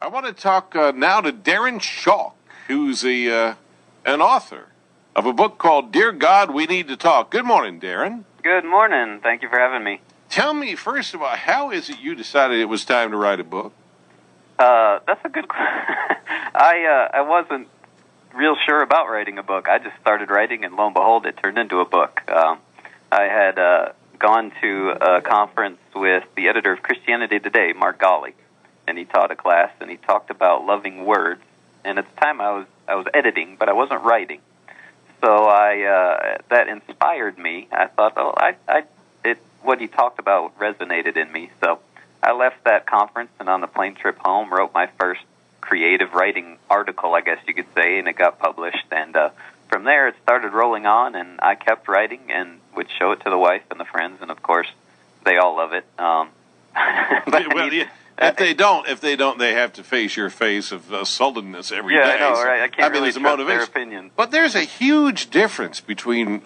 I want to talk now to Darren Schalk, who's an author of a book called Dear God, We Need to Talk. Good morning, Darren. Good morning. Thank you for having me. Tell me, first of all, how is it you decided it was time to write a book? That's a good question. I wasn't real sure about writing a book. I just started writing, and lo and behold, it turned into a book. I had gone to a conference with the editor of Christianity Today, Mark Gawley, and he taught a class, and he talked about loving words. And at the time, I was editing, but I wasn't writing. So that inspired me. I thought, what he talked about resonated in me. So I left that conference, and on the plane trip home, wrote my first creative writing article, I guess you could say, and it got published. And from there, it started rolling on, and I kept writing and would show it to the wife and the friends, and of course, they all love it. If they don't, they have to face your face of sullenness every day. Yeah, I know, right? I can't really there's a trust motivation. their opinion. But there's a huge difference between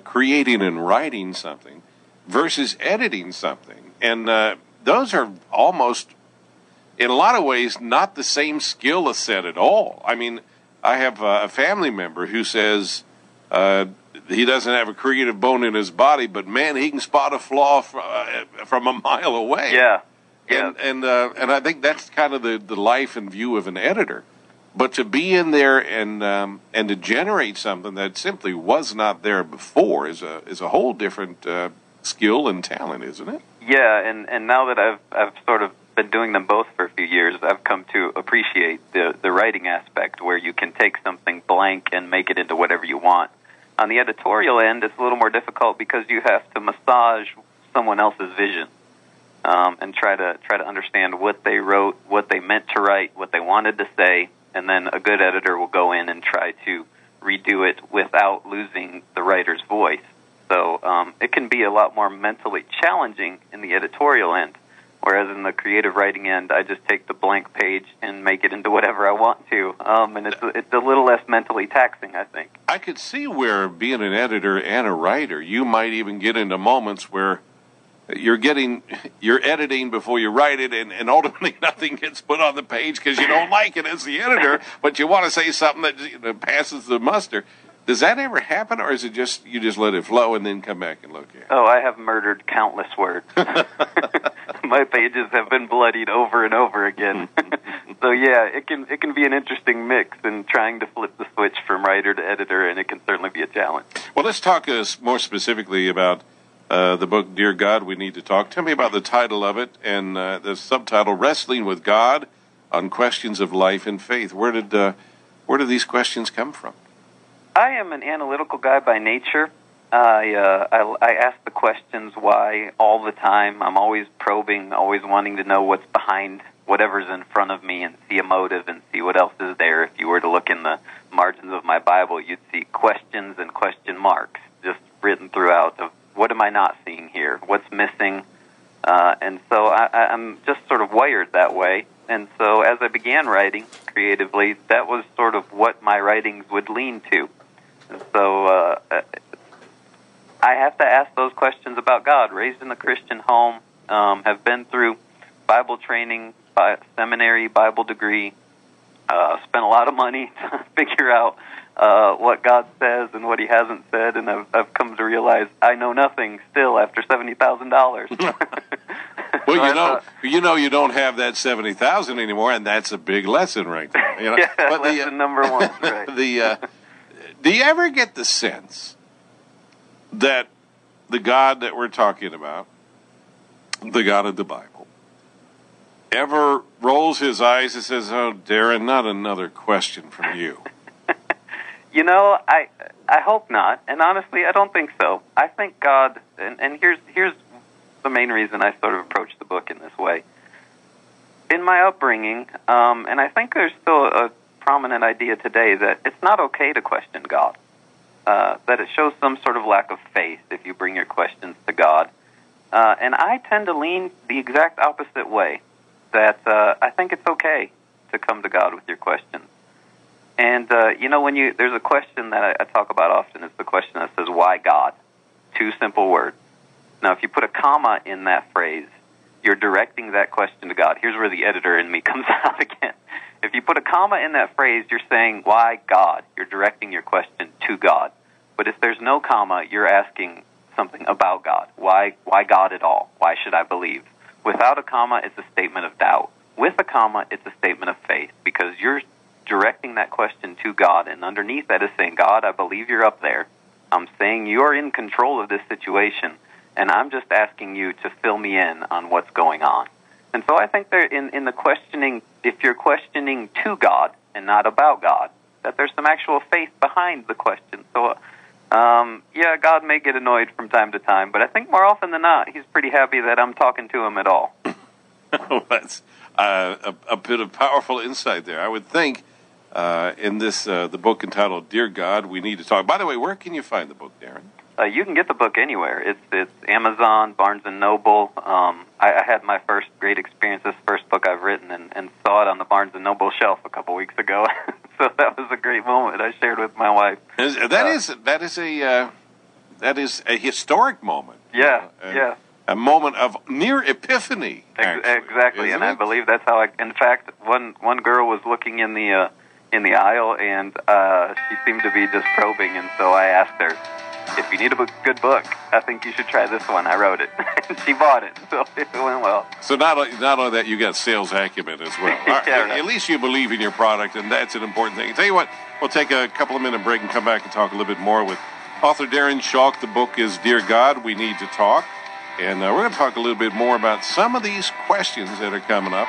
creating and writing something versus editing something. And those are almost, in a lot of ways, not the same skill set at all. I mean, I have a family member who says he doesn't have a creative bone in his body, but, man, he can spot a flaw from a mile away. Yeah. And I think that's kind of the life and view of an editor. But to be in there and to generate something that simply was not there before is a whole different skill and talent, isn't it? Yeah, and now that I've sort of been doing them both for a few years, I've come to appreciate the writing aspect, where you can take something blank and make it into whatever you want. On the editorial end, it's a little more difficult because you have to massage someone else's vision. And try to understand what they wrote, what they meant to write, what they wanted to say, and then a good editor will go in and try to redo it without losing the writer's voice. So it can be a lot more mentally challenging in the editorial end, whereas in the creative writing end, I just take the blank page and make it into whatever I want to, and it's a little less mentally taxing, I think. I could see where being an editor and a writer, you might even get into moments where you're editing before you write it, and ultimately nothing gets put on the page because you don't like it as the editor, but you want to say something that passes the muster. Does that ever happen, or is it just you just let it flow and then come back and look at it? Oh, I have murdered countless words. My pages have been bloodied over and over again. So yeah, it can be an interesting mix in trying to flip the switch from writer to editor, and it can certainly be a challenge. Well, let's talk more specifically about the book, Dear God, We Need to Talk. Tell me about the title of it and the subtitle, Wrestling with God on Questions of Life and Faith. Where did these questions come from? I am an analytical guy by nature. I ask the questions why all the time. I'm always probing, always wanting to know what's behind whatever's in front of me and see a motive and see what else is there. If you were to look in the margins of my Bible, you'd see questions and question marks just written throughout of, what am I not seeing here? What's missing? And so I'm just sort of wired that way. And so as I began writing creatively, that was sort of what my writings would lean to. And so I have to ask those questions about God. Raised in a Christian home, have been through Bible training, seminary, Bible degree, spent a lot of money to figure out what God says and what He hasn't said, and I've come to realize I know nothing still after $70,000. Well, you don't have that $70,000 anymore, and that's a big lesson right there. Yeah, but lesson number one. Right. Do you ever get the sense that the God that we're talking about, the God of the Bible, ever rolls his eyes and says, "Oh, Darren, not another question from you"? You know, I hope not, and honestly, I don't think so. I think God, and here's the main reason I sort of approach the book in this way. In my upbringing, and I think there's still a prominent idea today that it's not okay to question God, that it shows some sort of lack of faith if you bring your questions to God. And I tend to lean the exact opposite way, that I think it's okay to come to God with your questions. And, there's a question that I talk about often. It's the question that says, why God? Two simple words. Now, if you put a comma in that phrase, you're directing that question to God. Here's where the editor in me comes out again. put a comma in that phrase, you're saying, why God? You're directing your question to God. But if there's no comma, you're asking something about God. Why God at all? Why should I believe? Without a comma, it's a statement of doubt. With a comma, it's a statement of faith, because you're directing that question to God, and underneath that is saying, God, I believe you're up there. I'm saying you're in control of this situation, and I'm just asking you to fill me in on what's going on. And so I think there, in the questioning, if you're questioning to God and not about God, that there's some actual faith behind the question. So, yeah, God may get annoyed from time to time, but I think more often than not, he's pretty happy that I'm talking to him at all. Well, that's a bit of powerful insight there. I would think in this the book entitled "Dear God, We Need to Talk." By the way, where can you find the book, Darren? You can get the book anywhere. It's Amazon, Barnes and Noble. I had my first great experience, this first book I've written, and saw it on the Barnes and Noble shelf a couple weeks ago. So that was a great moment I shared with my wife. That is a historic moment. Yeah, yeah. A moment of near epiphany. Exactly, and I believe that's how. In fact, one girl was looking in the aisle, and she seemed to be just probing, and so I asked her, if you need a good book, I think you should try this one. I wrote it. She bought it, so it went well. So not only that, you got sales acumen as well. Yeah, right. At least you believe in your product, and that's an important thing. Tell you what, we'll take a couple of minute break and come back and talk a little bit more with author Darren Schalk. The book is Dear God, We Need to Talk. And we're going to talk a little bit more about some of these questions that are coming up,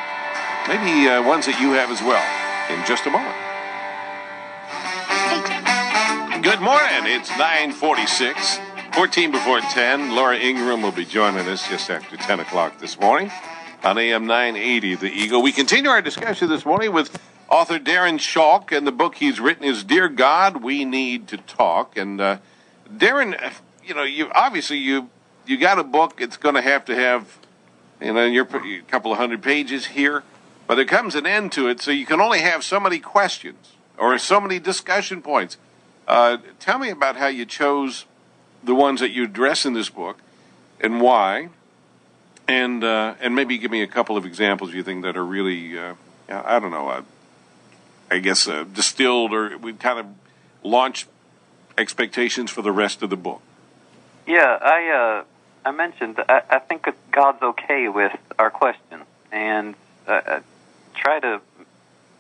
maybe ones that you have as well, in just a moment. Good morning. It's 9:46, 14 before 10. Laura Ingram will be joining us just after 10 o'clock this morning on AM 980, The Eagle. We continue our discussion this morning with author Darren Schalk, and the book he's written is Dear God, We Need to Talk. And Darren, you got a book. It's going to have, you're a couple of hundred pages here, but there comes an end to it, so you can only have so many questions or so many discussion points. Tell me about how you chose the ones that you address in this book and why, and maybe give me a couple of examples you think that are really, distilled, or we kind of launch expectations for the rest of the book. Yeah, I mentioned I think God's okay with our questions, and try to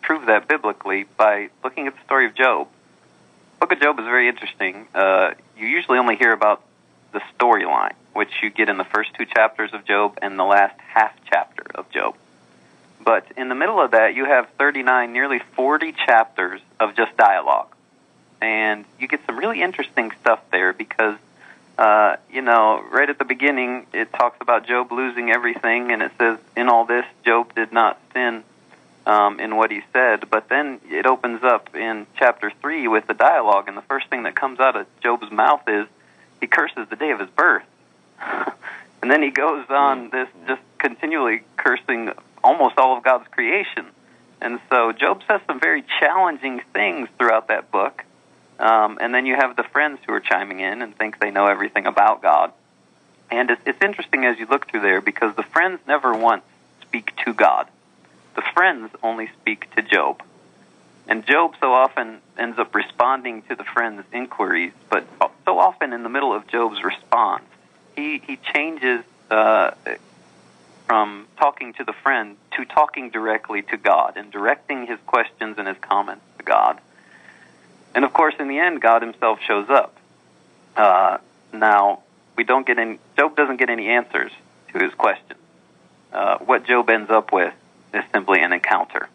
prove that biblically by looking at the story of Job. The book of Job is very interesting. You usually only hear about the storyline, which you get in the first 2 chapters of Job and the last half chapter of Job. But in the middle of that, you have 39, nearly 40 chapters of just dialogue. And you get some really interesting stuff there because, right at the beginning, it talks about Job losing everything, and it says, in all this, Job did not sin in what he said. But then it opens up in chapter 3 with the dialogue, and the first thing that comes out of Job's mouth is he curses the day of his birth. And then he goes on this just continually cursing almost all of God's creation. And so Job says some very challenging things throughout that book. And then you have the friends who are chiming in and think they know everything about God. And it's interesting as you look through there because the friends never once speak to God. The friends only speak to Job. And Job so often ends up responding to the friends' inquiries, but so often in the middle of Job's response, he changes from talking to the friend to talking directly to God and directing his questions and his comments to God. And of course, in the end, God himself shows up. Now, Job doesn't get any answers to his questions. What Job ends up with is simply an encounter.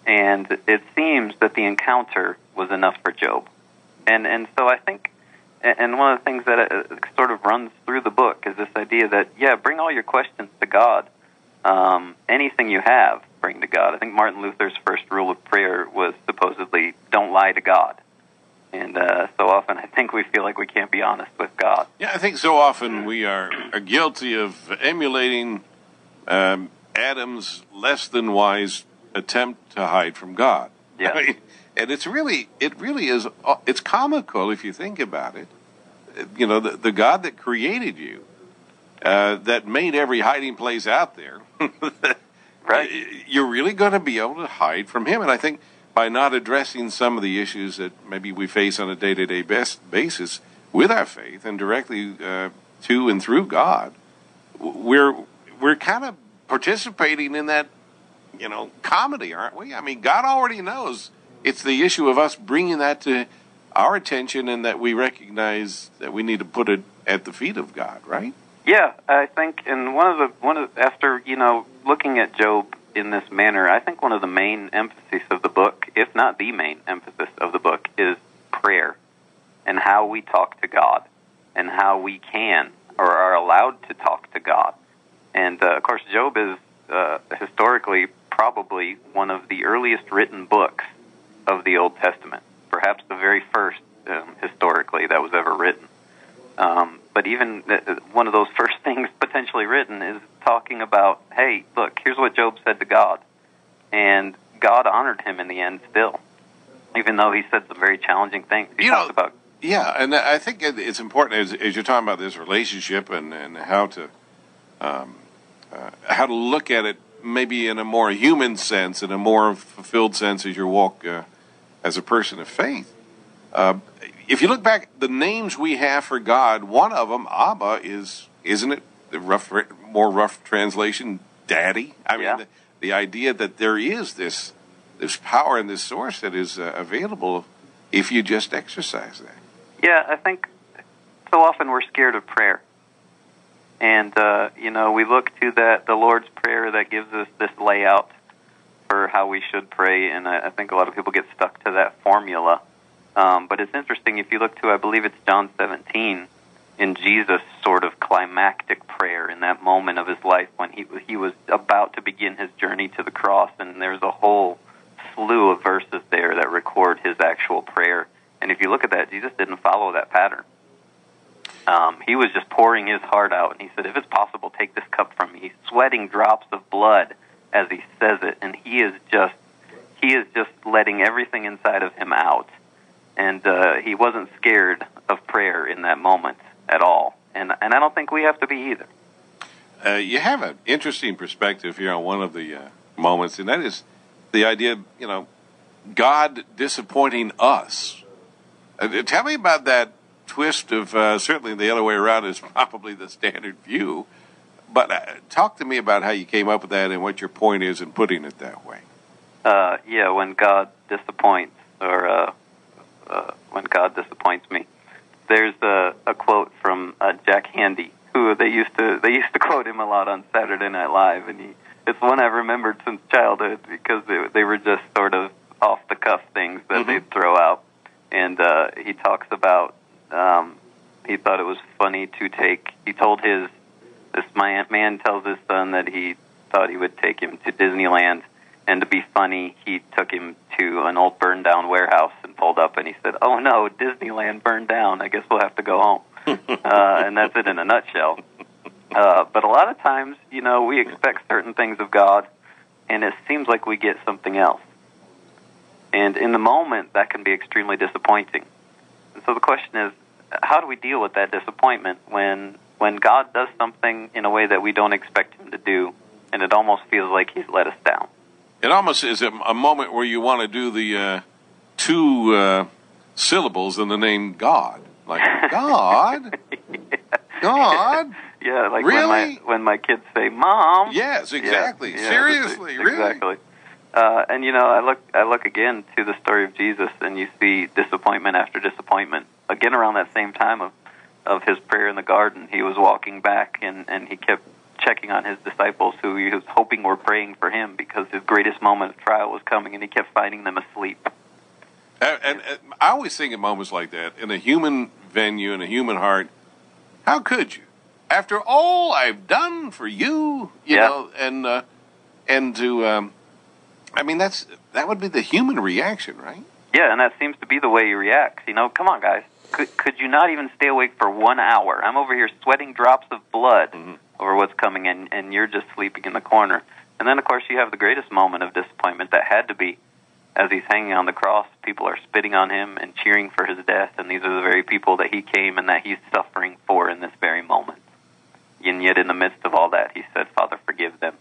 And it seems that the encounter was enough for Job. And so I think, and one of the things that sort of runs through the book is this idea that, bring all your questions to God. Anything you have, bring to God. I think Martin Luther's first rule of prayer was supposedly, don't lie to God. And so often I think we feel like we can't be honest with God. Yeah, I think so often we are guilty of emulating Adam's less than wise attempt to hide from God. Yeah. I mean, and it really is, it's comical if you think about it. You know, the God that created you, that made every hiding place out there, Right. You're really going to be able to hide from him. And I think by not addressing some of the issues that maybe we face on a day-to-day basis with our faith and directly to and through God, we're kind of participating in that, comedy, aren't we? I mean, God already knows. It's the issue of us bringing that to our attention and that we recognize that we need to put it at the feet of God, right? Yeah, I think, and after looking at Job in this manner, I think one of the main emphases of the book, if not the main emphasis of the book, is prayer and how we talk to God and how we can or are allowed to talk to God. And of course, Job is historically probably one of the earliest written books of the Old Testament, perhaps the very first historically that was ever written. But even one of those first things potentially written is talking about, hey, look, here's what Job said to God. And God honored him in the end still, even though he said some very challenging things. He talks about. Yeah, and I think it's important as you're talking about this relationship and how to look at it maybe in a more human sense, in a more fulfilled sense as you walk as a person of faith. If you look back, the names we have for God, one of them, Abba, isn't it the more rough translation, Daddy? I mean, the idea that there is this power and this source that is available if you just exercise that. Yeah, I think so often we're scared of prayer. And, we look to the Lord's Prayer that gives us this layout for how we should pray, and I think a lot of people get stuck to that formula. But it's interesting, if you look to, I believe it's John 17, in Jesus' sort of climactic prayer in that moment of his life when he was about to begin his journey to the cross, and there's a whole slew of verses there that record his actual prayer. And if you look at that, Jesus didn't follow that pattern. He was just pouring his heart out, and he said, if it's possible, take this cup from me. He's sweating drops of blood as he says it, and he is just letting everything inside of him out. And he wasn't scared of prayer in that moment at all. And I don't think we have to be either. You have an interesting perspective here on one of the moments, and that is the idea, God disappointing us. Tell me about that twist of, certainly the other way around is probably the standard view, but talk to me about how you came up with that and what your point is in putting it that way. When God disappoints, or when God disappoints me. There's a quote from Jack Handy, who they used to quote him a lot on Saturday Night Live, and it's one I've remembered since childhood because they were just sort of off the cuff things that they'd throw out. And he talks about he thought it was funny to this man tells his son that he thought he would take him to Disneyland. And to be funny, he took him to an old burned-down warehouse and pulled up, and he said, "Oh no, Disneyland burned down. I guess we'll have to go home." And that's it in a nutshell. But a lot of times, we expect certain things of God, and it seems like we get something else. And in the moment, that can be extremely disappointing. And so the question is, how do we deal with that disappointment when God does something in a way that we don't expect him to do, and it almost feels like he's let us down? It almost is a moment where you want to do the two syllables in the name God. Like, God? God? Yeah, like really? when my kids say, Mom. Yes, exactly. Yeah, seriously, really? Exactly. And I look again to the story of Jesus, and you see disappointment after disappointment. Again, around that same time of his prayer in the garden, he was walking back, and he kept checking on his disciples who he was hoping were praying for him because his greatest moment of trial was coming, and he kept finding them asleep. And I always think of moments like that in a human venue, in a human heart. How could you? After all I've done for you, you know, and to, I mean, that would be the human reaction, right? Yeah, and that seems to be the way he reacts. Come on, guys. Could you not even stay awake for 1 hour? I'm over here sweating drops of blood over what's coming, and you're just sleeping in the corner. And then, of course, you have the greatest moment of disappointment that had to be as he's hanging on the cross. People are spitting on him and cheering for his death, and these are the very people that he came and that he's suffering for in this very moment. And yet in the midst of all that, he said, Father, forgive them.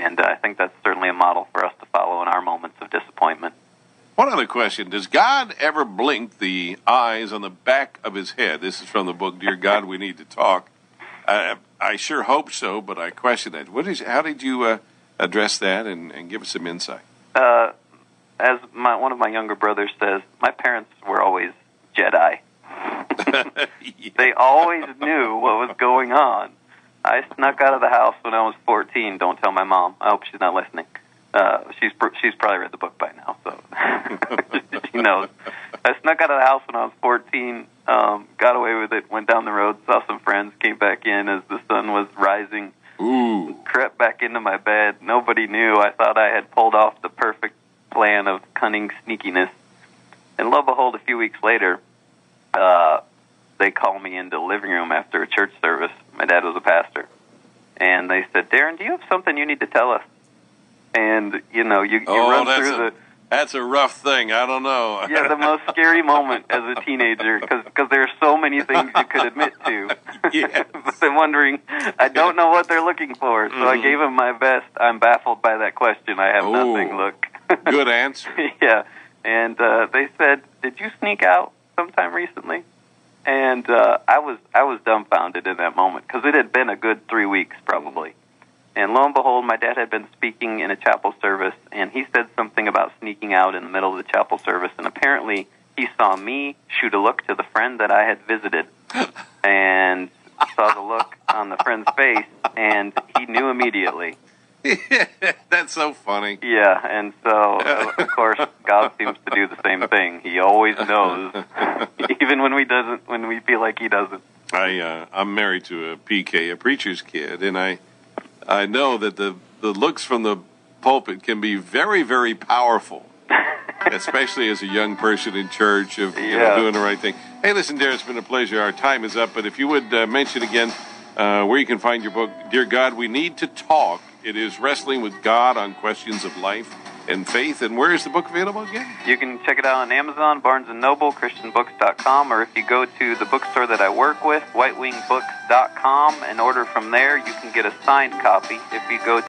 And I think that's certainly a model for us to follow in our moments of disappointment. One other question. Does God ever blink the eyes on the back of his head? This is from the book, Dear God, We Need to Talk. I sure hope so, but I question that. How did you address that and give us some insight? As one of my younger brothers says, my parents were always Jedi. Yeah. They always knew what was going on. I snuck out of the house when I was 14. Don't tell my mom. I hope she's not listening. She's probably read the book by now, so she knows. I snuck out of the house when I was 14, got away with it, went down the road, saw some friends, came back in as the sun was rising, Ooh. crept back into my bed. Nobody knew. I thought I had pulled off the perfect plan of cunning sneakiness. And lo and behold, a few weeks later, they called me into the living room after a church service. My dad was a pastor. And they said, Darren, do you have something you need to tell us? And, you run through the... That's a rough thing. I don't know. Yeah, the most scary moment as a teenager, because there are so many things you could admit to. Yes. But I'm wondering, I don't know what they're looking for, so I gave them my best. I'm baffled by that question. I have nothing. Look. Good answer. Yeah. And they said, did you sneak out sometime recently? And I was dumbfounded in that moment, because it had been a good 3 weeks, probably. And lo and behold, my dad had been speaking in a chapel service, and he said something about sneaking out in the middle of the chapel service, and apparently he saw me shoot a look to the friend that I had visited, and saw the look on the friend's face, and he knew immediately. That's so funny. Yeah, and so, of course, God seems to do the same thing. He always knows, even when we feel like he doesn't. I'm married to a PK, a preacher's kid, and I know that the looks from the pulpit can be very, very powerful, especially as a young person in church of doing the right thing. Hey, listen, Darren, it's been a pleasure. Our time is up, but if you would mention again where you can find your book, Dear God, We Need to Talk. It is Wrestling with God on Questions of Life and Faith. And where is the book available again? You can check it out on Amazon, Barnes & Noble, ChristianBooks.com, or if you go to the bookstore that I work with, WhiteWingBooks.com, and order from there, you can get a signed copy. If you go